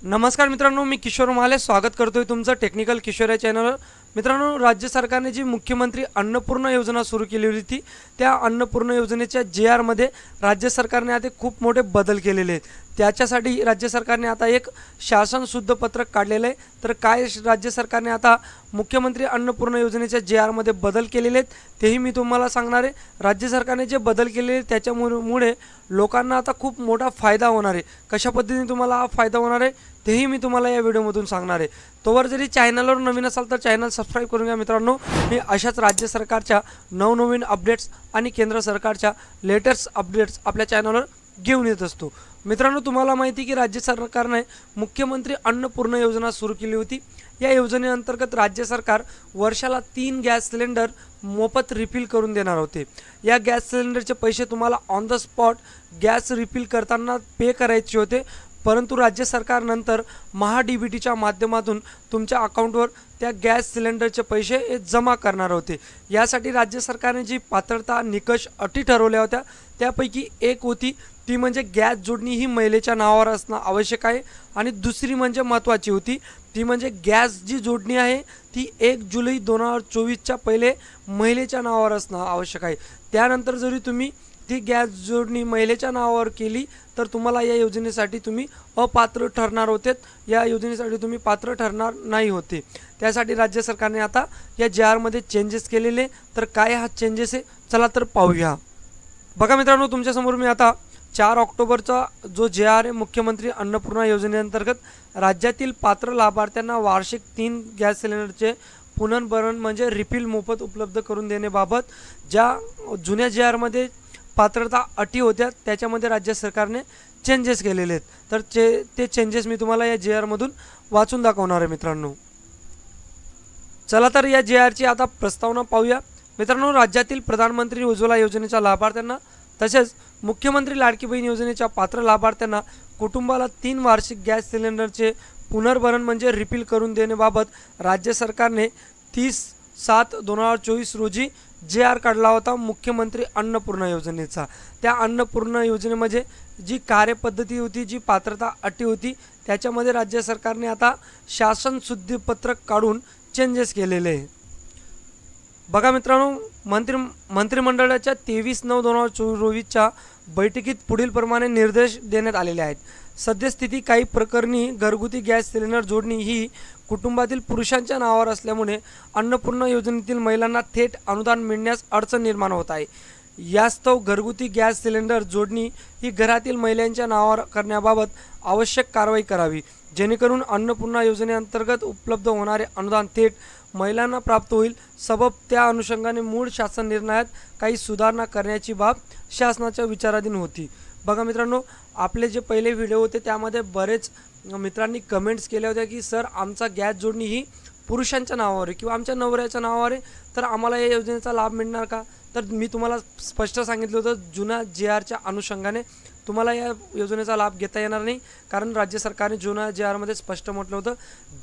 नमस्कार मित्रांनो, मी किशोर माले स्वागत करतोय तुमचं टेक्निकल किशोर या चॅनलवर। मित्रांनो, राज्य सरकारने जी मुख्यमंत्री अन्नपूर्णा योजना सुरू केली होती, त्या अन्नपूर्णा योजनेच्या JR मध्ये राज्य सरकारने आता खूप मोठे बदल केलेले आहेत। त्याच्यासाठी राज्य सरकारने आता एक शासन शुद्ध पत्रक काढलेले आहे। तर काय राज्य सरकारने आता मुख्यमंत्री अन्नपूर्णा योजनेच्या JR मध्ये बदल केलेले आहेत तेही मी तुम्हाला सांगणार आहे। राज्य सरकारने जे बदल केलेले त्याच्यामुळे लोकांना आता खूप मोठा फायदा होणार आहे। कशा पद्धतीने तुम्हाला हा फायदा होणार आहे तेही मी तुम्हाला या व्हिडिओमधून सांगणार आहे। तोवर जरी चॅनलवर नवीन असाल तर चॅनल सबस्क्राइब करून घ्या मित्रांनो। मी अशाच राज्य सरकारच्या नवनवीन अपडेट्स आणि केंद्र सरकारच्या लेटेस्ट अपडेट्स आपल्या चॅनलवर घेऊन येत असतो। मित्रांनो, तुम्हाला माहिती की राज्य सरकारने मुख्यमंत्री अन्नपूर्णा योजना सुरू केली होती। या योजनेअंतर्गत राज्य सरकार वर्षाला 3 गॅस सिलेंडर मोफत रिफिल करून देणार होते। या गॅस सिलेंडरचे पैसे तुम्हाला on the spot gas refill करताना पे करायचे होते, परंतु राज्य सरकार नंतर महा-DBTच्या माध्यमातून तुमच्या अकाउंटवर त्या गॅस सिलेंडरचे पैसे जमा करणार होते। यासाठी राज्य सरकारने जी पात्रता निकष अटी ठरवल्या होत्या त्यापैकी एक होती ती म्हणजे गॅस जोडणी ही महिलेच्या नावावर असणं आवश्यक आहे, आणि दुसरी म्हणजे महत्त्वाची होती ती म्हणजे गॅस जी जोडणी आहे ती 1 जुलै 2024च्या पहिले महिलेच्या नावावर असणं आवश्यक आहे। त्यानंतर जरी तुम्ही ती गॅस जोडणी महिलेच्या नावावर केली तर तुम्हाला या योजनेसाठी तुम्ही अपात्र ठरणार होते। या योजनेसाठी तुम्ही पात्र ठरणार नाही होते। त्यासाठी राज्य सरकारने आता या JR मध्ये चेंजेस केलेले। तर काय हा चेंजेस आहे चला तर पाहूया। बघा मित्रांनो, तुमच्यासमोर मी आता 4 ऑक्टोबरचा जो JR आहे मुख्यमंत्री अन्नपूर्णा योजनेअंतर्गत राज्यातील पात्र लाभार्थ्यांना वार्षिक 3 गॅस सिलेंडरचे पुनर्भरण म्हणजे रिफिल मोफत उपलब्ध करून देण्याबाबत ज्या जुन्या JR मध्ये पात्रता अटी होत्या त्याच्यामध्ये राज्य सरकारने चेंजेस केलेले आहेत। तर ते चेंजेस मी तुम्हाला या JR मधून वाचून दाखवणार आहे मित्रांनो। चला तर या JR ची आता प्रस्तावना पाहूया। मित्रांनो, राज्यातील प्रधानमंत्री उज्ज्वला योजनेच्या लाभार्थ्यांना तसेच मुख्यमंत्री लाडकी बहीण योजनेच्या पात्र लाभार्थ्यांना कुटुंबाला 3 वार्षिक गॅस सिलेंडरचे पुनर्भरण म्हणजे रिफिल करून देण्याबाबत राज्य सरकारने 30/7/2024 रोजी JR काढला होता मुख्यमंत्री अन्नपूर्णा योजनेचा। त्या अन्नपूर्णा योजनेमध्ये जी कार्यपद्धती होती, जी पात्रता अटी होती, त्याच्यामध्ये राज्य सरकारने आता शासन शुद्धीपत्रक काढून चेंजेस केलेले आहे। बघा मित्रांनो, मंत्रिमंडळाच्या 23/9/2024च्या बैठकीत पुढील प्रमाणे निर्देश देण्यात आलेले आहेत। सद्यस्थिती काही प्रकरणी घरगुती गॅस सिलेंडर जोडणी ही कुटुंबातील पुरुषांच्या नावावर असल्यामुळे अन्नपूर्णा योजनेतील महिलांना थेट अनुदान मिळण्यास अडचण निर्माण होत आहे। यास्तव घरगुती गॅस सिलेंडर जोडणी ही घरातील महिलांच्या नावावर करण्याबाबत आवश्यक कारवाई करावी, जेणेकरून अन्नपूर्णा योजनेअंतर्गत उपलब्ध होणारे अनुदान थेट महिलांना प्राप्त होईल। सबब त्या अनुषंगाने मूळ शासन निर्णयात काही सुधारणा करण्याची बाब शासनाच्या विचाराधीन होती। बघा मित्रांनो, आपले जे पहिले व्हिडिओ होते त्यामध्ये बरेच मित्रांनी कमेंट्स केल्या होत्या की सर आमचा गॅस जोडणी ही पुरुषांच्या नावावर आहे किंवा आमच्या नवऱ्याच्या नावावर आहे, तर आम्हाला या योजनेचा लाभ मिळणार का? तर मी तुम्हाला स्पष्ट सांगितलं होतं जुन्या JRच्या अनुषंगाने तुम्हाला या योजनेचा लाभ घेता येणार नाही, कारण राज्य सरकारने जुन्या JR मध्ये स्पष्ट म्हटलं होतं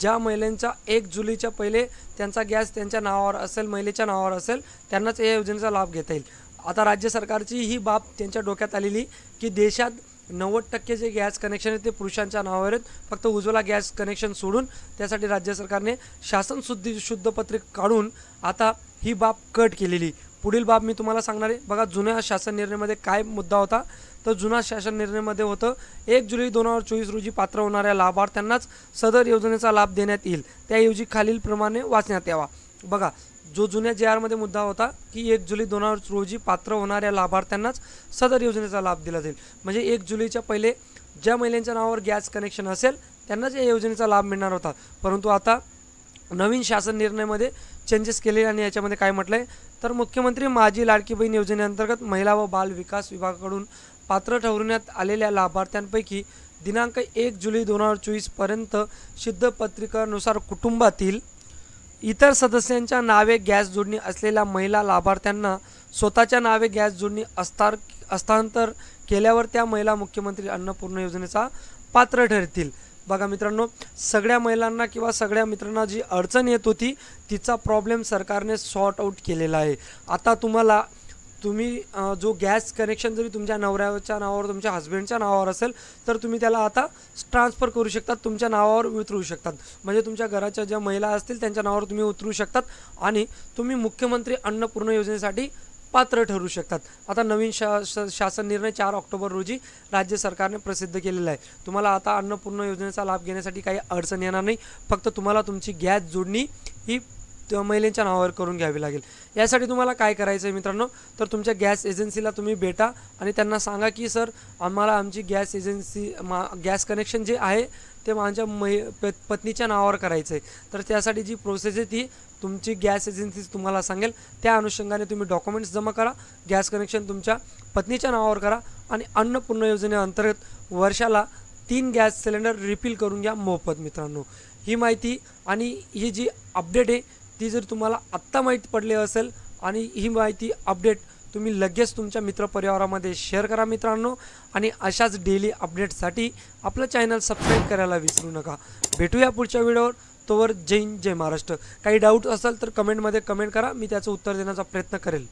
ज्या महिलांचा 1 जुलैच्या पहिले त्यांचा गॅस त्यांच्या नावावर असेल, महिलेच्या नावावर असेल, त्यांनाच या योजनेचा लाभ घेता येईल। आता राज्य सरकारची ही बाब त्यांच्या डोक्यात आलेली की देशात 90% जे गॅस कनेक्शन आहे ते पुरुषांच्या नावावर आहेत, फक्त उज्ज्वला गॅस कनेक्शन सोडून। त्यासाठी राज्य सरकारने शासन शुद्ध पत्रक काढून आता ही बाब कट केलेली। पुढील बाब मी तुम्हाला सांगणार आहे। बघा, जुन्या शासन निर्णयामध्ये काय मुद्दा होता, तर जुना शासन निर्णयामध्ये होतं 1 जुलै 2024 रोजी पात्र होणाऱ्या लाभार्थ्यांनाच सदर योजनेचा लाभ देण्यात येईल, त्याऐवजी खालीलप्रमाणे वाचण्यात यावा। बघा, जो जुन्या JR मध्ये मुद्दा होता की 1 जुलै 2024 रोजी पात्र होणाऱ्या लाभार्थ्यांनाच सदर योजनेचा लाभ दिला जाईल, म्हणजे 1 जुलैच्या पहिले ज्या महिलांच्या नावावर गॅस कनेक्शन असेल त्यांनाच या योजनेचा लाभ मिळणार होता। परंतु आता नवीन शासन निर्णयामध्ये चेंजेस केले आणि याच्यामध्ये काय म्हटलं आहे, तर मुख्यमंत्री माझी लाडकी बहीण योजनेअंतर्गत महिला व बाल विकास विभागाकडून पात्र ठरवण्यात आलेल्या लाभार्थ्यांपैकी दिनांक 1 जुलै 2024 पर्यंत सिद्धपत्रिकानुसार कुटुंबातील इतर सदस्यांच्या नावे गॅस जोडणी असलेल्या महिला लाभार्थ्यांना स्वतःच्या नावे गॅस जोडणी हस्तांतर केल्यावर त्या महिला मुख्यमंत्री अन्नपूर्णा योजनेचा पात्र ठरतील। बघा मित्रांनो, सगळ्या महिलांना किंवा सगळ्या मित्रांना जी अडचण येत होती तिचा प्रॉब्लेम सरकारने सॉर्ट आउट केलेला आहे। आता तुम्हाला तुम्ही जो गॅस कनेक्शन जरी तुमच्या नवऱ्याच्या नावावर तुमच्या हस्बंडच्या नावावर असेल तर तुम्ही त्याला आता ट्रान्सफर करू शकतात, तुमच्या नावावर उतरवू शकतात. म्हणजे तुमच्या घराच्या ज्या महिला असतील त्यांच्या नावावर तुम्ही उतरवू शकतात आणि तुम्ही मुख्यमंत्री अन्नपूर्णा योजनेसाठी पात्र ठरू शकतात. आता नवीन शासन निर्णय 4 ऑक्टोबर रोजी राज्य सरकारने प्रसिद्ध केलेला आहे. तुम्हाला आता अन्नपूर्णा योजनेचा लाभ घेण्यासाठी काही अडचण येणार नाही. फक्त तुम्हाला तुमची गॅस जोडणी ही महिलांच्या नावावर करून घ्यावी लागेल. यासाठी तुम्हाला काय करायचं आहे मित्रांनो, तर तुमच्या गॅस एजन्सीला तुम्ही भेटा आणि त्यांना सांगा की सर आम्हाला आमची गॅस एजन्सी गॅस कनेक्शन जे आहे ते माझ्या पत्नीच्या नावावर करायचं आहे. तर त्यासाठी जी प्रोसेस आहे ती तुमची गॅस एजन्सी तुम्हाला सांगेल. त्या अनुषंगाने तुम्ही डॉक्युमेंट्स जमा करा, गॅस कनेक्शन तुमच्या पत्नीच्या नावावर करा आणि अन्नपूर्णा योजनेअंतर्गत वर्षाला 3 गॅस सिलेंडर रिफिल करून घ्या मोफत. मित्रांनो, ही माहिती आणि ही जी अपडेट आहे ती जर तुम्हाला आत्ता माहिती पडली असेल आणि ही माहिती अपडेट तुम्ही लगेच तुमच्या मित्रपरिवारामध्ये शेअर करा मित्रांनो. आणि अशाच डेली अपडेटसाठी आपलं चॅनल सबस्क्राईब करायला विसरू नका. भेटूया पुढच्या व्हिडिओवर. तोवर जय हिंद, जय महाराष्ट्र. काही डाऊट असेल तर कमेंटमध्ये कमेंट करा, मी त्याचं उत्तर देण्याचा प्रयत्न करेल.